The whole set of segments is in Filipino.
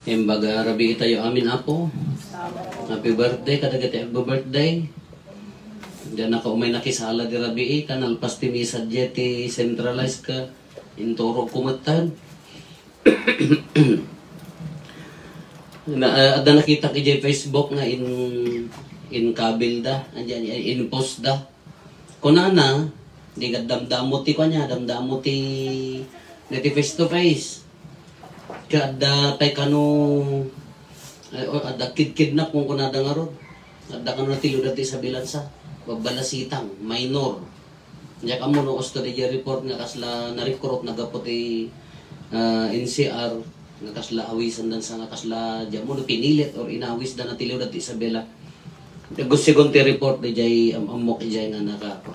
Imbaga rabi tayo amin apo. Happy birthday, kadagati happy birthday. Diyan ako may nakisala di rabi kanal pasti misa jeti centralized ka inturo kumatan. Ada nakita ki jay Facebook nga in kabil da, andiyan in post da. Kunana di damdamo ti kanya, damdamo ti face to face. Kada tay kano ada kid-kidnap kung kunada nga ron. Ada kano natilo dati sa bilansa. Babalasitang, minor. Diya ka mo no gusto di report nga kasla na-recruit nagaputi NCR nga kasla awisan dan sa nga kasla diya mo no pinilit or inawis dan natilo dati sa bela. Gusto ti report di jay amok jay nga nakapa.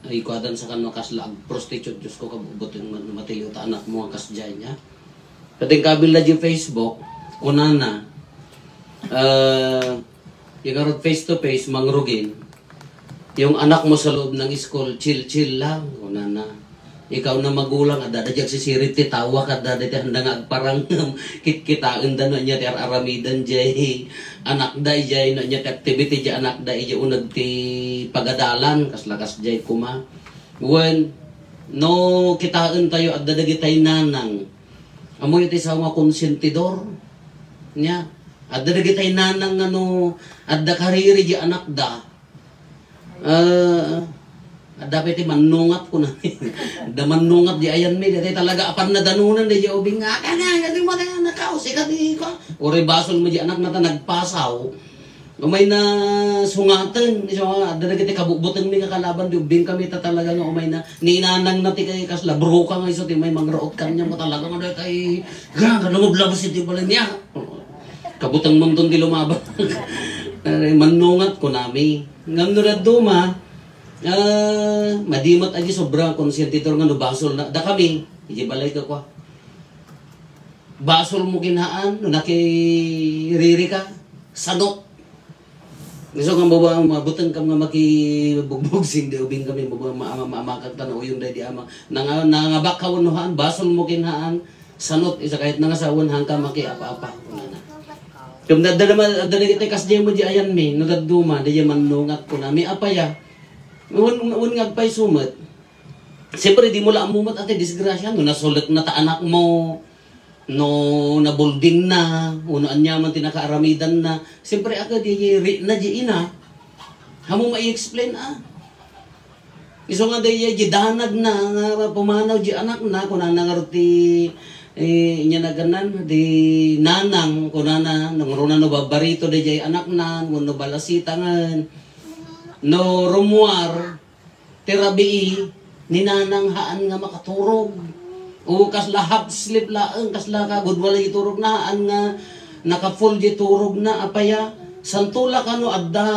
Ay kuadan sa kanong kasla prostitute Diyos ko kabubutin matiliw ta anak mo ang kasjay niya. Kating kabil na di Facebook, kunana, yung karot face to face, mangrugin, yung anak mo sa loob ng school, chill lang, kunana. Ikaw na magulang, adadajag si siriti, tawa ka, adadajag handa nga parang kitkitaan da no niya ti aramidan jay, anak da jay no niya ti activity jay anak da jay unag ti pagadalan, kaslakas jay kuma. When, no kitaan tayo, adadagi tayo nanang, amoy iti sa mga konsentidor niya. Adda dagiti tay nanang ano, adda kariri di anak da. Adda piti manungat ko na. Adda manungat di ayan mi, dati talaga apan na danunan di ubing nga kana, kasi mo na nakaus ikati ko. Ore basol mo di anak nata nagpasaw. Umay na sungatan, adda dagiti kabubutan mi nga kalaban di ubing kami ta talaga nga umay na ninanang nati kay kasla bro ka nga iso ti may mangraot kanya mo talaga nga kay ga lumabas iti pala niya. Kabutang munton di lumaban. Manungat ko nami. Ngam nurad duma, madimat aji sobrang konsentitor nga no basol na. Da kami, iji balay ka kwa. Basol mo ginhaan, no nakiriri ka, sanok. Gusto kang baba, mabutang ka nga makibugbog sing di ubing kami, maamakag tanaw yung day di ama. Nangabakaw nuhaan, basol mo ginhaan, sanot, isa kahit nangasawan hangka maki apa-apa. Kung dadala kita kasjay mo di ayan mi, nagduma, di yaman nungat ko na, may apaya. Un ngagpay sumat. Siyempre di mo lang mumat ate disgrasya, no nasulat na ta anak mo, no nabulding na, uno anyaman tinakaaramidan na. Siyempre ako di na di ina. Hamo mai-explain Iso nga di danag na, pumanaw di anak na, kung nanangarti, inya na ganan di nanang kunana nang runa no babarito de jay anak nan no balasitangan no rumuar terabi ni nanang haan nga makaturog o kasla half sleep laeng kasla ka good wala iturog na haan nga naka full di turog na apaya santula kano adda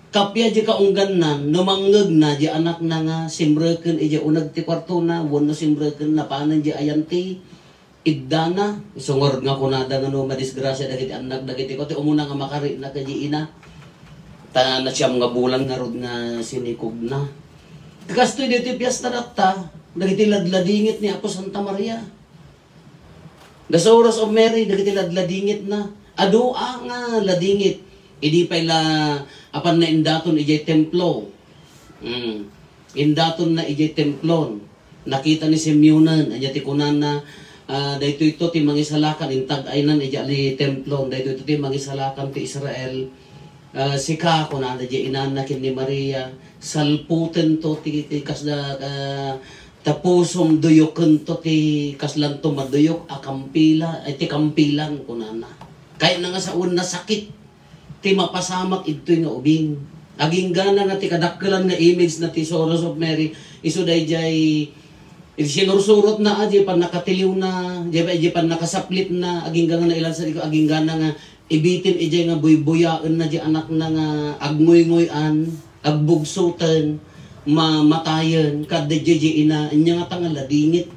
kapya di kaunggan nan numanggag na di anak na nga simbreken ija unag ti kwarto na wano simbreken na panan di ayanti idana isungor nga kunada nga no madisgrasya dagiti anak dagiti ko ti umuna nga makari na kay ina ta na siyam nga bulan nga rod nga sinikog na kastoy dito piyesta datta dagiti ladladingit ni Apo Santa Maria the Sorrows of Mary dagiti ladladingit na adua nga ladingit idi pa ila apan na indaton ijay templo indaton na ijay templon nakita ni Simeonan anya ti kunan na dahito ito ti mangisalakan intag aynan ijali templon dahito ito ti mangisalakan ti Israel sika ko na di inanakin ni Maria salputen to ti kasda tapusom duyokon to ti kaslan to maduyok akampila ay ti kampilan ko na kaya na nga sa una sakit ti mapasamak ito nga ubing aging gana nga ti kadakkelan nga image na ti Sorrows of Mary iso dayjay sinursurot na aji pan nakatiliw na, di pan nakasaplit na, aging nga na ilan sa liko, aging gana nga ibitin ijay nga buybuyaan na di anak na nga agmoy-ngoyan, agbugsutan, mamatayan, kada di ina, inya nga tanga ladingit,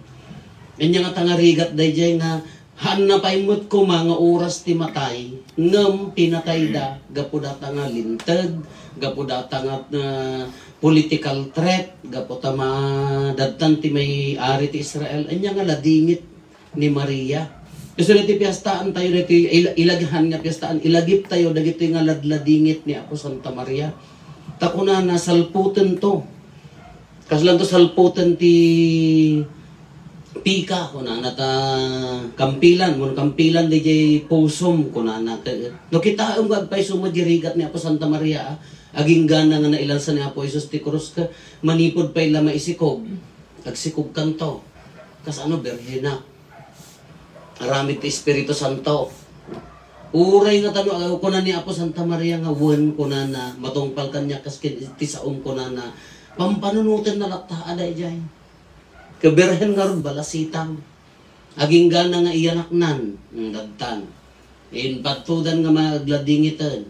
inya nga tanga rigat dayjay nga han na paimot ko mga oras ti matay, ngam pinatay da, gapudata nga lintag, gapudata nga political threat, gapota dadtan ti may ari ti Israel, anya nga ladingit ni Maria. Gusto natin piyastaan tayo dito, ilaghan nga piyastaan, ilagip tayo, dagito nga ladladingit ni Apo Santa Maria. Takuna na salputan to. Kasi lang to salputan ti pika, kuna na ta kampilan, mun kampilan di jay pusom, kuna na. No kita ang gagpay sumadirigat ni Apo Santa Maria, aging gana nga nailansan ni Apo Isus ti Cruz ka, manipod pa ila maisikog, agsikog kanto. Kas ano, berhena. Aramid ti Espiritu Santo. Uray nga tanong, kuna ni Apo Santa Maria nga wen kuna na, matungpal kanya kaskin ti saom kuna na, pampanunutin na laktaan na ijay. Kaberhen nga ron balasitang. Aging gana nga iyanaknan, dagtan. Inpatudan nga magladingitan.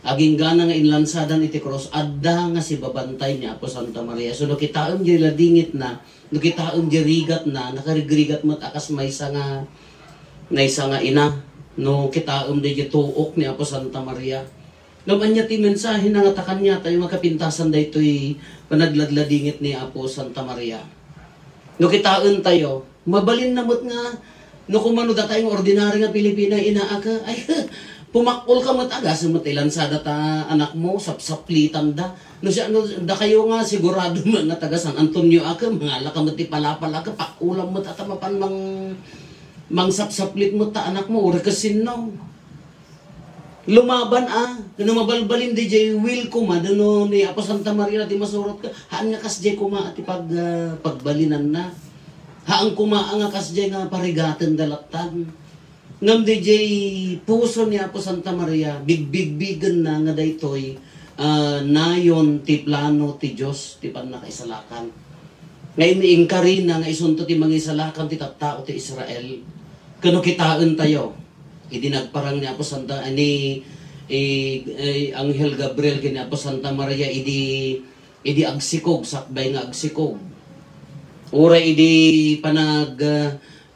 Aging gana nga inlansadan iti cross, adda nga si babantay ni Apo Santa Maria. So nakitaon di ladingit na, nakitaon di rigat na, nakarigrigat mat akas may isa nga ina, no kitaom di tuok ni Apo Santa Maria. Naman niya ti mensahe na nga takan niya tayo makapintasan da ito'y panagladladingit ni Apo Santa Maria. No kitaon tayo, mabalin na mo't nga, no kumano da tayong ordinary nga Pilipina, inaaka, ay pumakol ka mo't agas, mo't ilansada ta anak mo, sapsaplitan da. No siya, no, da kayo nga sigurado man nga taga San Antonio aka, mga laka mo't ipalapal aka, pakulam mo't atamapan mang sapsaplit mo ta anak mo, ura kasin no. Lumaban kano mabalbalin di jay will kuma, dano ni Apo Santa Maria di masurot ka, haan nga kas jay kuma at pagbalinan na. Haan kuma nga kas jay nga parigatan dalaktan. Ngam di jay puso ni Apo Santa Maria, bigbigan na nga daytoy, nayon ti plano ti Diyos, ti panakaisalakan. Ngayon ni Inkarina nga isunto ti mangisalakan ti tattao ti Israel. Kano kitaan tayo, idinagparang ni Apo Santa, Anghel Gabriel kini Apo Santa Maria, idi agsikog, sakbay nga agsikog. Ura idi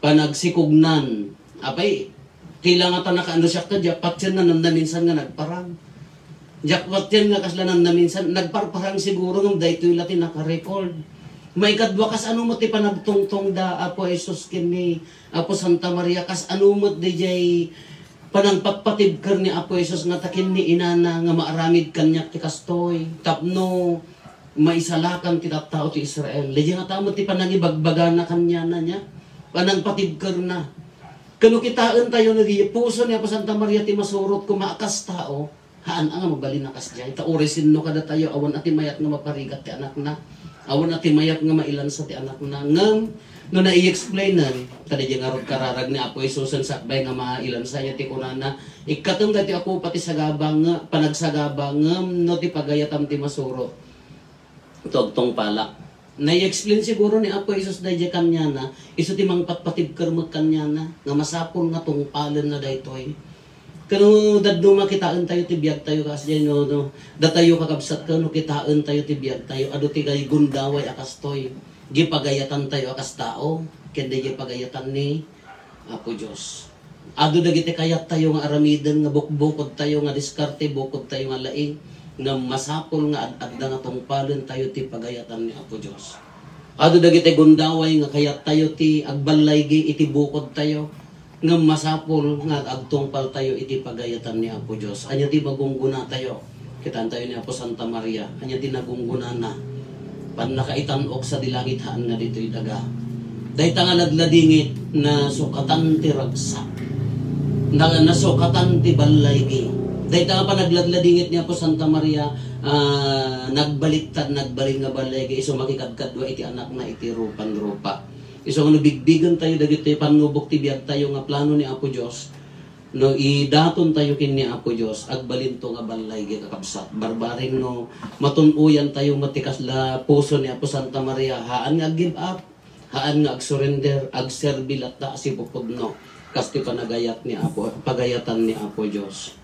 panagsikognan. Apay, kailangan ta nakaano siya ka, japat yan na minsan nga nagparang. Japat yan nga kaslanan na minsan, nagparparang siguro ng daytoy latin naka-record. May kadwa kas ano mo ti panagtungtong da Apo Jesus kini Apo Santa Maria, kas ano mo di jay panangpagpatibker ni Apo Jesus nga takin ni inana nga maaramid kanyak ti kastoy tapno maisalakan ti tattao ti Israel. Di nga tamo ti panangibagbaga na kanya na niya, panangpatibker na. Kano kitaan tayo na di puso ni Apo Santa Maria ti masurot ko maakas tao, haan nga mabalin na kas jay. Taurisin no kada tayo awan ati mayat nga maparigat ti anak na. Awan ati mayat nga mailan sa ti anak na. Ngam, no na-i-explain na, tadi dyan nga rod kararag ni Apo Isusan sakbay nga mailan sa niya ti kunana. Ikatong dati ako pati sagabang nga, panagsagabang no ti pagayatam ti masuro. Tugtong pala. Na-i-explain siguro ni Apo Isus dahil kanya na, iso ti mangpatpatib karmag kanya na, nga masapon nga tungpalan na daytoy. Kano dadno makitaan tayo ti biyag tayo kasi no datayo kakabsat kano kitaan tayo ti biyag tayo adu ti kay gundaway akastoy gipagayatan tayo akas tao ken di gipagayatan ni Apo Dios. Adu dagiti kayat tayo nga aramidan nga bukbukod tayo nga diskarte bukod tayo nga laing nga masapol nga adda nga tungpalan tayo ti pagayatan ni Apo Dios. Adu dagiti gundaway nga kayat tayo ti agbalaygi iti bukod tayo nga masapol nga agtungpal tayo iti pagayatan ni Apo Dios. Anya ti magungguna tayo. Kitaan tayo ni Apo Santa Maria. Anya ti nagungguna na. Pan nakaitanok sa dilangit haan nga dito'y daga. Dahil tangaladladingit na sukatan ti ragsak. Nasukatan ti balaygi. Dahil tanga pa nagladladingit ni Apo Santa Maria, nagbaliktad, nagbaling nga balaygi. Iso makikadkadwa iti anak na iti rupan-rupa. Iso nga nabigbigan tayo dagiti panubok ti biag tayo nga plano ni Apo Dios. No idaton tayo kin ni Apo Dios agbalinto nga balay kakabsat. Barbaring no matunuyan tayo matikas la puso ni Apo Santa Maria. Haan nga give up, haan nga ag-surrender, ag-serbi latta si pupudno. Kas ti panagayat ni Apo, pagayatan ni Apo Dios.